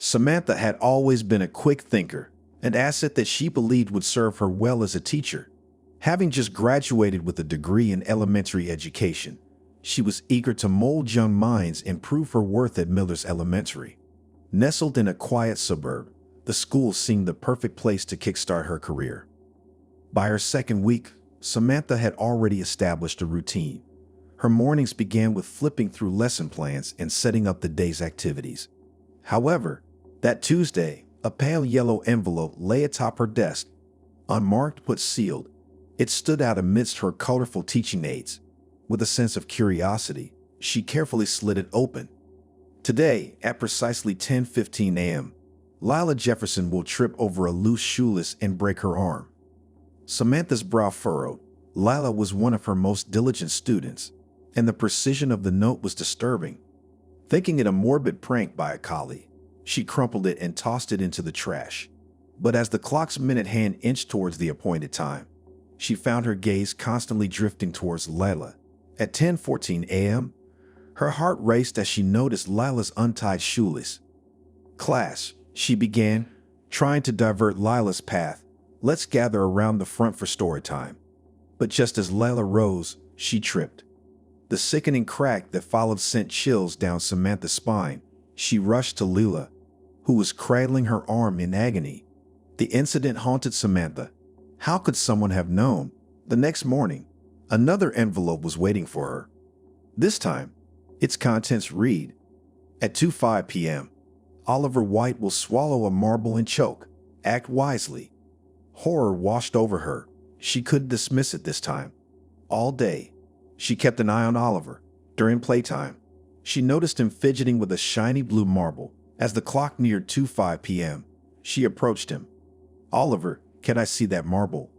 Samantha had always been a quick thinker, an asset that she believed would serve her well as a teacher. Having just graduated with a degree in elementary education, she was eager to mold young minds and prove her worth at Miller's Elementary. Nestled in a quiet suburb, the school seemed the perfect place to kickstart her career. By her second week, Samantha had already established a routine. Her mornings began with flipping through lesson plans and setting up the day's activities. However, that Tuesday, a pale yellow envelope lay atop her desk. Unmarked but sealed, it stood out amidst her colorful teaching aids. With a sense of curiosity, she carefully slid it open. Today, at precisely 10:15 a.m., Lila Jefferson will trip over a loose shoelace and break her arm. Samantha's brow furrowed. Lila was one of her most diligent students, and the precision of the note was disturbing. Thinking it a morbid prank by a colleague, she crumpled it and tossed it into the trash. But as the clock's minute hand inched towards the appointed time, she found her gaze constantly drifting towards Lila. At 10:14 a.m., her heart raced as she noticed Lila's untied shoelace. "Class," she began, trying to divert Lila's path. "Let's gather around the front for story time." But just as Lila rose, she tripped. The sickening crack that followed sent chills down Samantha's spine. She rushed to Lila, who was cradling her arm in agony. The incident haunted Samantha. How could someone have known? The next morning, another envelope was waiting for her. This time, its contents read, "At 2:05 p.m., Oliver White will swallow a marble and choke. Act wisely." Horror washed over her. She couldn't dismiss it this time. All day, she kept an eye on Oliver. During playtime, she noticed him fidgeting with a shiny blue marble. As the clock neared 2:05 p.m., she approached him. "Oliver, can I see that marble?"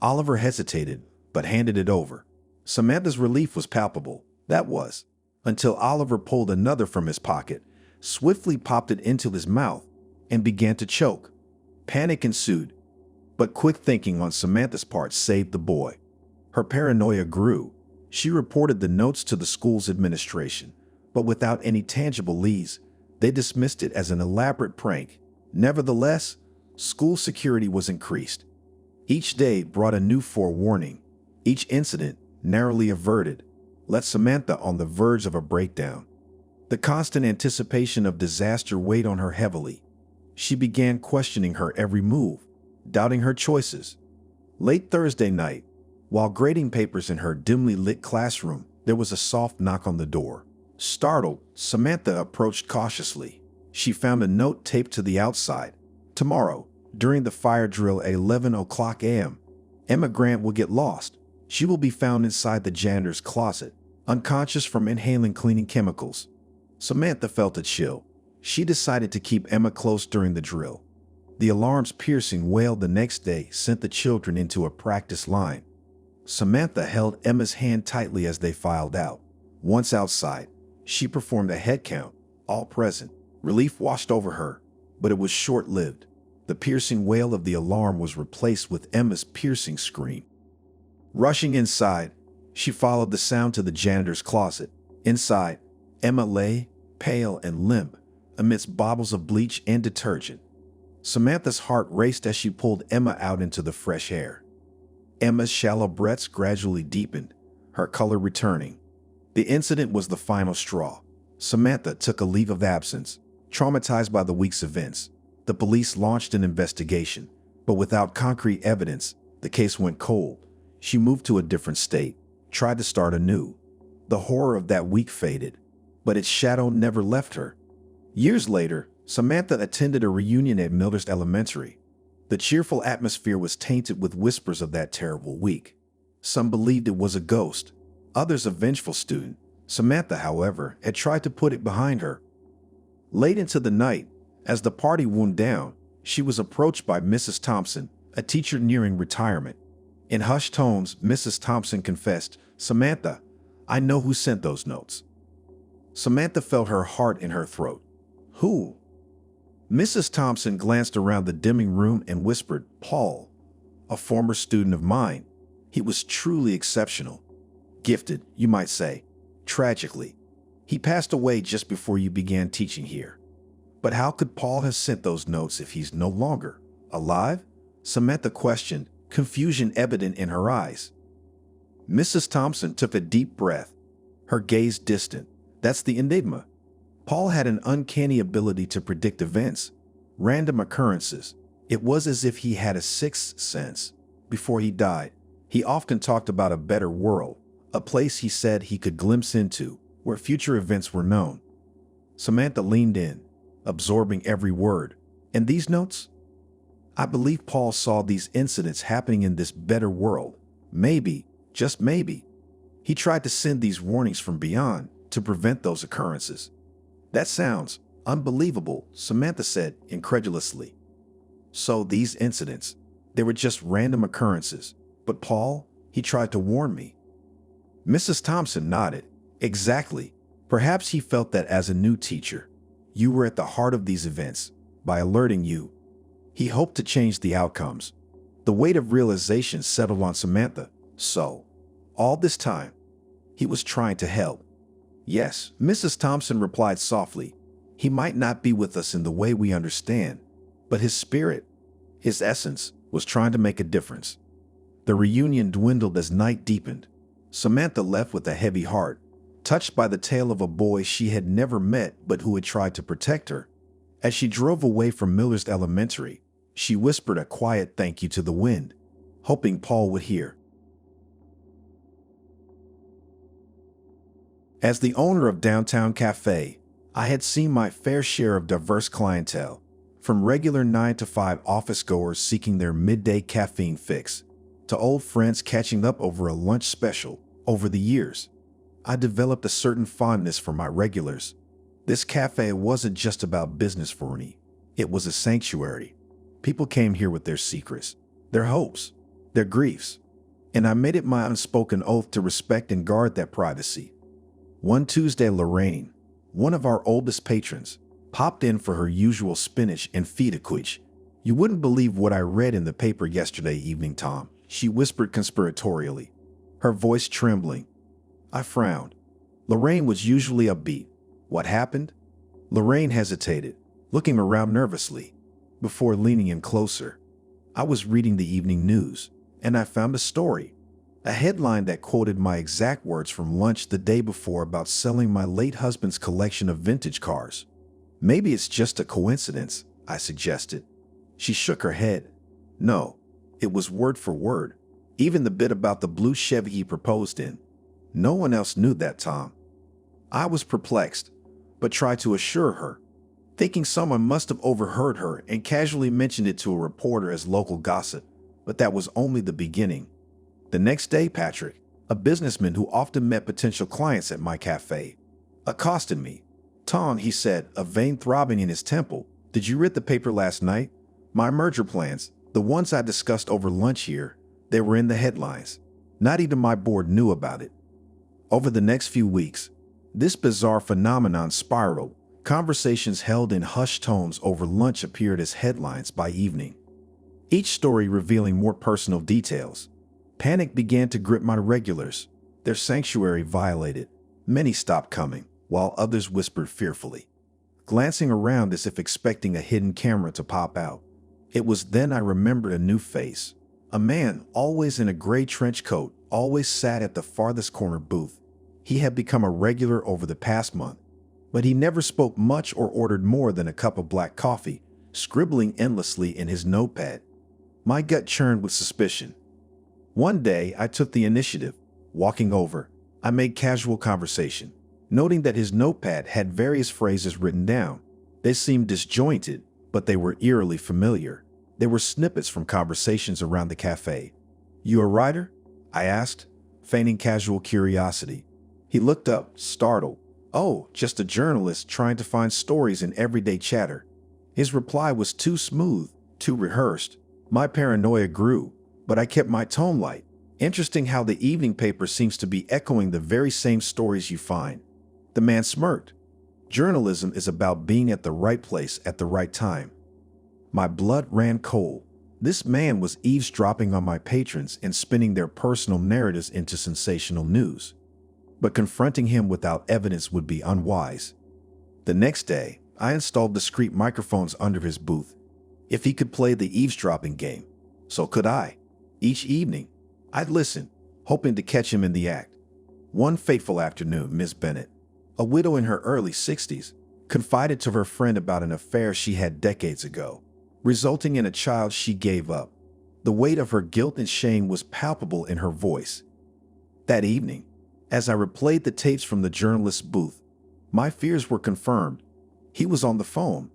Oliver hesitated, but handed it over. Samantha's relief was palpable. That was, until Oliver pulled another from his pocket, swiftly popped it into his mouth, and began to choke. Panic ensued, but quick thinking on Samantha's part saved the boy. Her paranoia grew. She reported the notes to the school's administration, but without any tangible leads, they dismissed it as an elaborate prank. Nevertheless, school security was increased. Each day brought a new forewarning. Each incident, narrowly averted, left Samantha on the verge of a breakdown. The constant anticipation of disaster weighed on her heavily. She began questioning her every move, doubting her choices. Late Thursday night, while grading papers in her dimly lit classroom, there was a soft knock on the door. Startled, Samantha approached cautiously. She found a note taped to the outside. "Tomorrow, during the fire drill at 11:00 a.m., Emma Grant will get lost. She will be found inside the janitor's closet, unconscious from inhaling cleaning chemicals." Samantha felt a chill. She decided to keep Emma close during the drill. The alarm's piercing wail the next day sent the children into a practice line. Samantha held Emma's hand tightly as they filed out. Once outside, she performed a head count, all present. Relief washed over her, but it was short-lived. The piercing wail of the alarm was replaced with Emma's piercing scream. Rushing inside, she followed the sound to the janitor's closet. Inside, Emma lay, pale and limp, amidst bottles of bleach and detergent. Samantha's heart raced as she pulled Emma out into the fresh air. Emma's shallow breaths gradually deepened, her color returning. The incident was the final straw. Samantha took a leave of absence, traumatized by the week's events. The police launched an investigation, but without concrete evidence, the case went cold. She moved to a different state, tried to start anew. The horror of that week faded, but its shadow never left her. Years later, Samantha attended a reunion at Miller's Elementary. The cheerful atmosphere was tainted with whispers of that terrible week. Some believed it was a ghost, others a vengeful student. Samantha, however, had tried to put it behind her. Late into the night, as the party wound down, she was approached by Mrs. Thompson, a teacher nearing retirement. In hushed tones, Mrs. Thompson confessed, "Samantha, I know who sent those notes." Samantha felt her heart in her throat. "Who?" Mrs. Thompson glanced around the dimming room and whispered, "Paul, a former student of mine. He was truly exceptional. Gifted, you might say. Tragically, he passed away just before you began teaching here. But how could Paul have sent those notes if he's no longer alive? Samantha questioned, confusion evident in her eyes. Mrs. Thompson took a deep breath, her gaze distant. That's the enigma. Paul had an uncanny ability to predict events, random occurrences. It was as if he had a sixth sense. Before he died, he often talked about a better world, a place he said he could glimpse into, where future events were known. Samantha leaned in, absorbing every word. And these notes? I believe Paul saw these incidents happening in this better world. Maybe, just maybe, he tried to send these warnings from beyond to prevent those occurrences. That sounds unbelievable, Samantha said incredulously. So these incidents, they were just random occurrences. But Paul, he tried to warn me. Mrs. Thompson nodded. Exactly. Perhaps he felt that as a new teacher, you were at the heart of these events. By alerting you, he hoped to change the outcomes. The weight of realization settled on Samantha. So, all this time, he was trying to help. Yes, Mrs. Thompson replied softly. He might not be with us in the way we understand, but his spirit, his essence, was trying to make a difference. The reunion dwindled as night deepened. Samantha left with a heavy heart, touched by the tale of a boy she had never met but who had tried to protect her. As she drove away from Miller's Elementary, she whispered a quiet thank you to the wind, hoping Paul would hear. As the owner of Downtown Cafe, I had seen my fair share of diverse clientele, from regular 9-to-5 office goers seeking their midday caffeine fix, to old friends catching up over a lunch special. Over the years, I developed a certain fondness for my regulars. This cafe wasn't just about business for me. It was a sanctuary. People came here with their secrets, their hopes, their griefs, and I made it my unspoken oath to respect and guard that privacy. One Tuesday, Lorraine, one of our oldest patrons, popped in for her usual spinach and feta quiche. You wouldn't believe what I read in the paper yesterday evening, Tom, she whispered conspiratorially, her voice trembling. I frowned. Lorraine was usually upbeat. What happened? Lorraine hesitated, looking around nervously, before leaning in closer. I was reading the evening news, and I found a story. A headline that quoted my exact words from lunch the day before about selling my late husband's collection of vintage cars. Maybe it's just a coincidence, I suggested. She shook her head. No, it was word for word. Even the bit about the blue Chevy he proposed in. No one else knew that, Tom. I was perplexed, but tried to assure her, thinking someone must have overheard her and casually mentioned it to a reporter as local gossip. But that was only the beginning. The next day, Patrick, a businessman who often met potential clients at my cafe, accosted me. Tom, he said, a vein throbbing in his temple. Did you read the paper last night? My merger plans, the ones I discussed over lunch here, they were in the headlines. Not even my board knew about it. Over the next few weeks, this bizarre phenomenon spiraled. Conversations held in hushed tones over lunch appeared as headlines by evening, each story revealing more personal details. Panic began to grip my regulars, their sanctuary violated. Many stopped coming, while others whispered fearfully, glancing around as if expecting a hidden camera to pop out. It was then I remembered a new face. A man, always in a gray trench coat, always sat at the farthest corner booth. He had become a regular over the past month, but he never spoke much or ordered more than a cup of black coffee, scribbling endlessly in his notepad. My gut churned with suspicion. One day, I took the initiative. Walking over, I made casual conversation, noting that his notepad had various phrases written down. They seemed disjointed, but they were eerily familiar. They were snippets from conversations around the cafe. You a writer? I asked, feigning casual curiosity. He looked up, startled. Oh, just a journalist trying to find stories in everyday chatter. His reply was too smooth, too rehearsed. My paranoia grew, but I kept my tone light. Interesting how the evening paper seems to be echoing the very same stories you find. The man smirked. Journalism is about being at the right place at the right time. My blood ran cold. This man was eavesdropping on my patrons and spinning their personal narratives into sensational news. But confronting him without evidence would be unwise. The next day, I installed discreet microphones under his booth. If he could play the eavesdropping game, so could I. Each evening, I'd listen, hoping to catch him in the act. One fateful afternoon, Miss Bennett, a widow in her early 60s, confided to her friend about an affair she had decades ago, resulting in a child she gave up. The weight of her guilt and shame was palpable in her voice. That evening, as I replayed the tapes from the journalist's booth, my fears were confirmed. He was on the phone,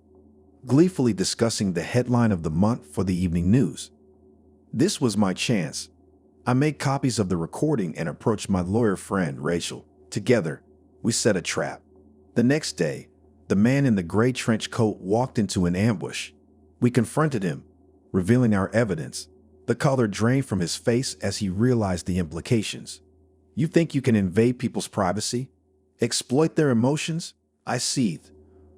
gleefully discussing the headline of the month for the evening news. This was my chance. I made copies of the recording and approached my lawyer friend, Rachel. Together, we set a trap. The next day, the man in the gray trench coat walked into an ambush. We confronted him, revealing our evidence. The color drained from his face as he realized the implications. You think you can invade people's privacy? Exploit their emotions? I seethed.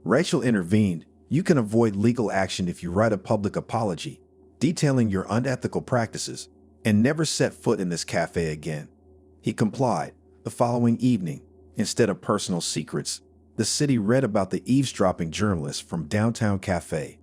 Rachel intervened. You can avoid legal action if you write a public apology, detailing your unethical practices, and never set foot in this cafe again. He complied. The following evening, instead of personal secrets, the city read about the eavesdropping journalist from downtown cafe.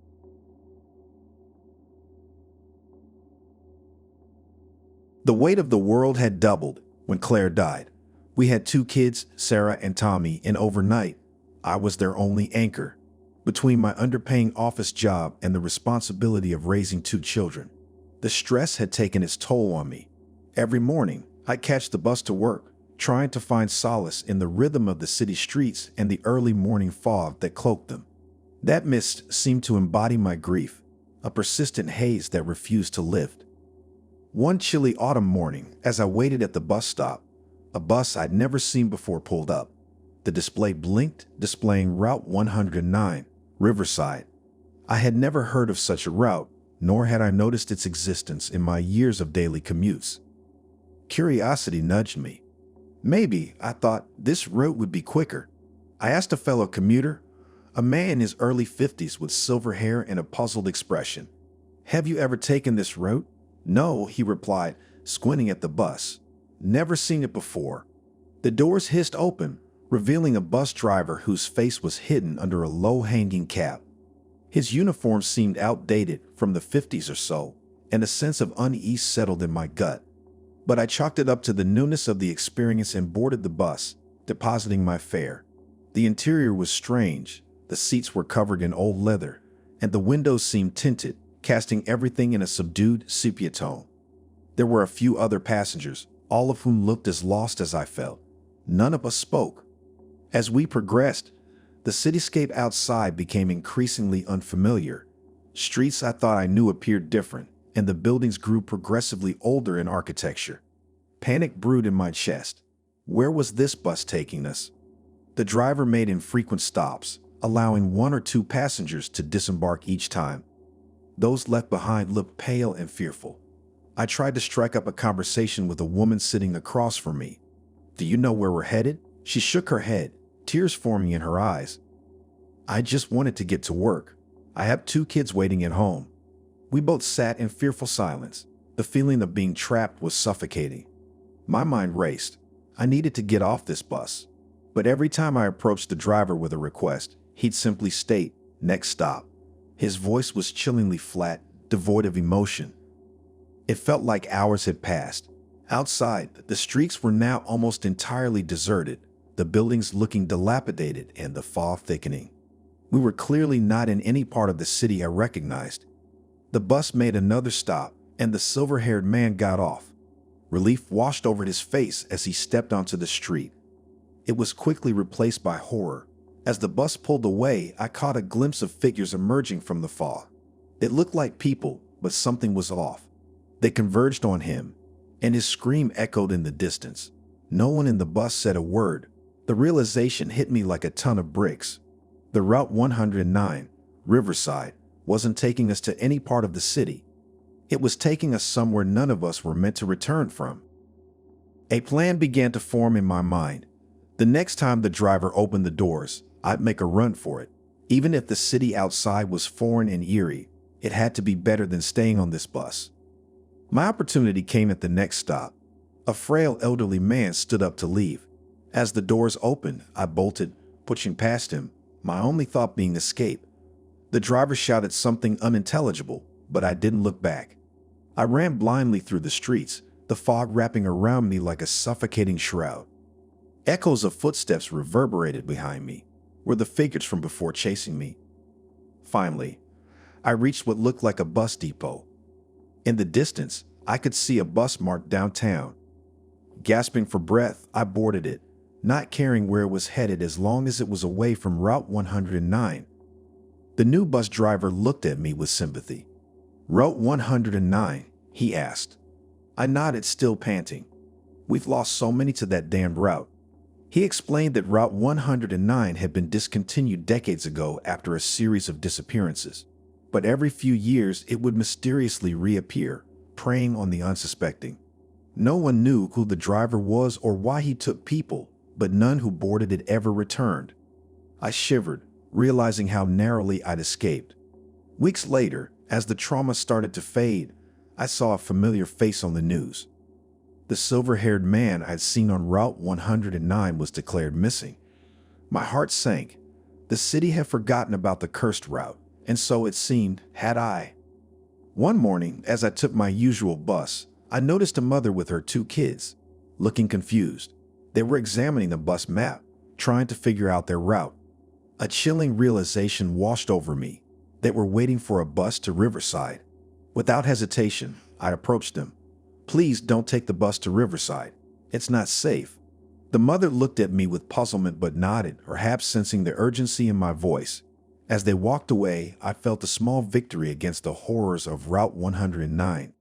The weight of the world had doubled when Claire died. We had 2 kids, Sarah and Tommy, and overnight, I was their only anchor. Between my underpaying office job and the responsibility of raising 2 children, the stress had taken its toll on me. Every morning, I'd catch the bus to work, trying to find solace in the rhythm of the city streets and the early morning fog that cloaked them. That mist seemed to embody my grief, a persistent haze that refused to lift. One chilly autumn morning, as I waited at the bus stop, a bus I'd never seen before pulled up. The display blinked, displaying Route 109, Riverside. I had never heard of such a route, nor had I noticed its existence in my years of daily commutes. Curiosity nudged me. Maybe, I thought, this route would be quicker. I asked a fellow commuter, a man in his early 50s with silver hair and a puzzled expression. Have you ever taken this route? No, he replied, squinting at the bus. Never seen it before. The doors hissed open, revealing a bus driver whose face was hidden under a low-hanging cap. His uniform seemed outdated from the 50s or so, and a sense of unease settled in my gut. But I chalked it up to the newness of the experience and boarded the bus, depositing my fare. The interior was strange. The seats were covered in old leather, and the windows seemed tinted, casting everything in a subdued sepia tone. There were a few other passengers, all of whom looked as lost as I felt. None of us spoke. As we progressed, the cityscape outside became increasingly unfamiliar. Streets I thought I knew appeared different, and the buildings grew progressively older in architecture. Panic brewed in my chest. Where was this bus taking us? The driver made infrequent stops, allowing 1 or 2 passengers to disembark each time. Those left behind looked pale and fearful. I tried to strike up a conversation with a woman sitting across from me. Do you know where we're headed? She shook her head, tears forming in her eyes. I just wanted to get to work. I have 2 kids waiting at home. We both sat in fearful silence. The feeling of being trapped was suffocating. My mind raced. I needed to get off this bus. But every time I approached the driver with a request, he'd simply state, "Next stop." His voice was chillingly flat, devoid of emotion. It felt like hours had passed. Outside, the streets were now almost entirely deserted, the buildings looking dilapidated and the fog thickening. We were clearly not in any part of the city I recognized. The bus made another stop, and the silver-haired man got off. Relief washed over his face as he stepped onto the street. It was quickly replaced by horror. As the bus pulled away, I caught a glimpse of figures emerging from the fog. It looked like people, but something was off. They converged on him, and his scream echoed in the distance. No one in the bus said a word. The realization hit me like a ton of bricks. The Route 109, Riverside, wasn't taking us to any part of the city. It was taking us somewhere none of us were meant to return from. A plan began to form in my mind. The next time the driver opened the doors, I'd make a run for it. Even if the city outside was foreign and eerie, it had to be better than staying on this bus. My opportunity came at the next stop. A frail elderly man stood up to leave. As the doors opened, I bolted, pushing past him, my only thought being escape. The driver shouted something unintelligible, but I didn't look back. I ran blindly through the streets, the fog wrapping around me like a suffocating shroud. Echoes of footsteps reverberated behind me, were the figures from before chasing me. Finally, I reached what looked like a bus depot. In the distance, I could see a bus marked downtown. Gasping for breath, I boarded it, not caring where it was headed as long as it was away from Route 109. The new bus driver looked at me with sympathy. "Route 109, he asked. I nodded, still panting. "We've lost so many to that damned route." He explained that Route 109 had been discontinued decades ago after a series of disappearances. But every few years it would mysteriously reappear, preying on the unsuspecting. No one knew who the driver was or why he took people, but none who boarded it ever returned. I shivered, realizing how narrowly I'd escaped. Weeks later, as the trauma started to fade, I saw a familiar face on the news. The silver-haired man I'd seen on Route 109 was declared missing. My heart sank. The city had forgotten about the cursed route, and so it seemed, had I. One morning, as I took my usual bus, I noticed a mother with her 2 kids, looking confused. They were examining the bus map, trying to figure out their route. A chilling realization washed over me. They were waiting for a bus to Riverside. Without hesitation, I approached them. "Please don't take the bus to Riverside. It's not safe." The mother looked at me with puzzlement but nodded, perhaps sensing the urgency in my voice. As they walked away, I felt a small victory against the horrors of Route 109.